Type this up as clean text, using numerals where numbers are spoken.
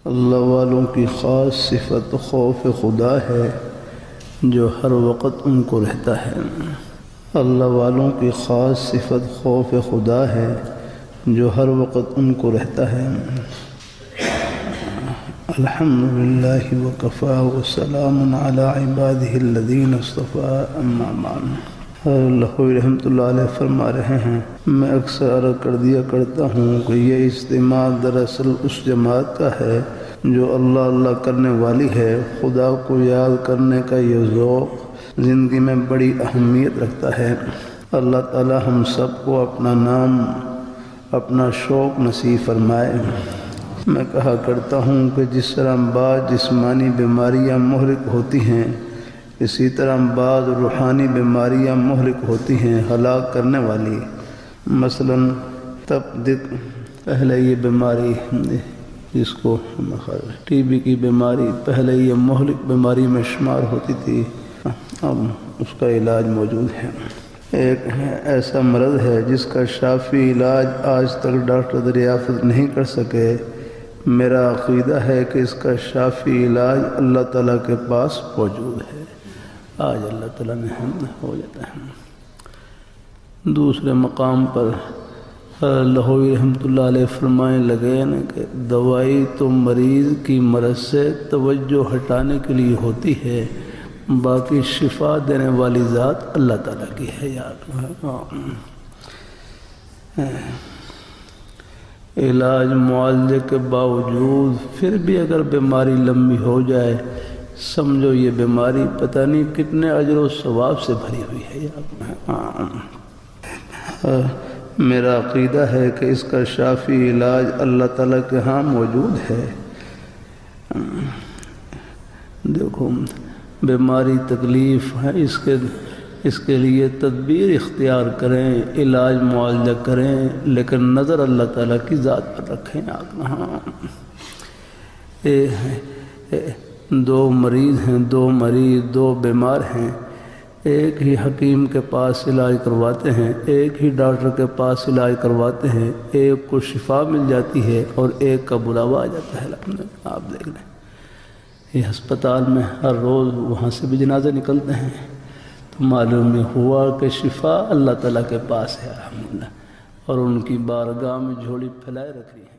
اللہ والوں کی خاص صفت خوف خدا ہے جو ہر وقت ان کو رہتا ہے۔ اللہ والوں کی خاص صفت خوف خدا ہے جو ہر وقت ان کو رہتا ہے۔ الحمدللہ وکفی وسلام علی عبادہ الذین اصطفی، اما بعد۔ اللہ رحمۃ اللہ علیہ فرما رہے ہیں، میں اکثر عرض کر دیا کرتا ہوں کہ یہ اجتماع دراصل اس جماعت کا ہے جو اللہ اللہ کرنے والی ہے۔ خدا کو یاد کرنے کا یہ ذوق زندگی میں بڑی اہمیت رکھتا ہے۔ اللہ تعالی ہم سب کو اپنا نام، اپنا شوق نصیب فرمائے۔ میں کہا کرتا ہوں کہ جس طرح بعض جسمانی بیماریاں مہلک ہوتی ہیں، اسی طرح بعض روحانی بیماریاں مہلک ہوتی ہیں، ہلاک کرنے والی۔ مثلا پہلے یہ بیماری جس کو ٹی بی کی بیماری پہلے یہ مہلک بیماری میں شمار ہوتی تھی، اب اس کا علاج موجود ہے۔ ایک ایسا مرض ہے جس کا شافی علاج آج تک ڈاکٹر دریافت نہیں کر سکے۔ میرا عقیدہ ہے کہ اس کا شافی علاج اللہ تعالیٰ کے پاس موجود ہے۔ آج اللہ تعالیٰ نے ہو جاتا ہے۔ دوسرے مقام پر لہوی رحمۃ اللہ علیہ فرمائیں لگے کہ دوائی تو مریض کی مرض سے توجہ ہٹانے کے لیے ہوتی ہے، باقی شفا دینے والی ذات اللہ تعالیٰ کی ہے۔ یاد علاج معالجے کے باوجود پھر بھی اگر بیماری لمبی ہو جائے، سمجھو یہ بیماری پتہ نہیں کتنے اجر و ثواب سے بھری ہوئی ہے۔ میرا عقیدہ ہے کہ اس کا شافی علاج اللہ تعالیٰ کے ہاں موجود ہے۔ دیکھو بیماری تکلیف ہے، اس کے لیے تدبیر اختیار کریں، علاج معالجہ کریں، لیکن نظر اللہ تعالیٰ کی ذات پر رکھیں۔ دو مریض ہیں، دو بیمار ہیں، ایک ہی حکیم کے پاس علاج کرواتے ہیں، ایک ہی ڈاکٹر کے پاس علاج کرواتے ہیں، ایک کو شفا مل جاتی ہے اور ایک کا بلاوا آ جاتا ہے۔ آپ دیکھ لیں یہ ہسپتال میں ہر روز وہاں سے بھی جنازے نکلتے ہیں، تو معلوم ہوا کہ شفا اللہ تعالیٰ کے پاس ہے الحمدللہ، اور ان کی بارگاہ میں جھولی پھیلائے رکھ رہی ہے۔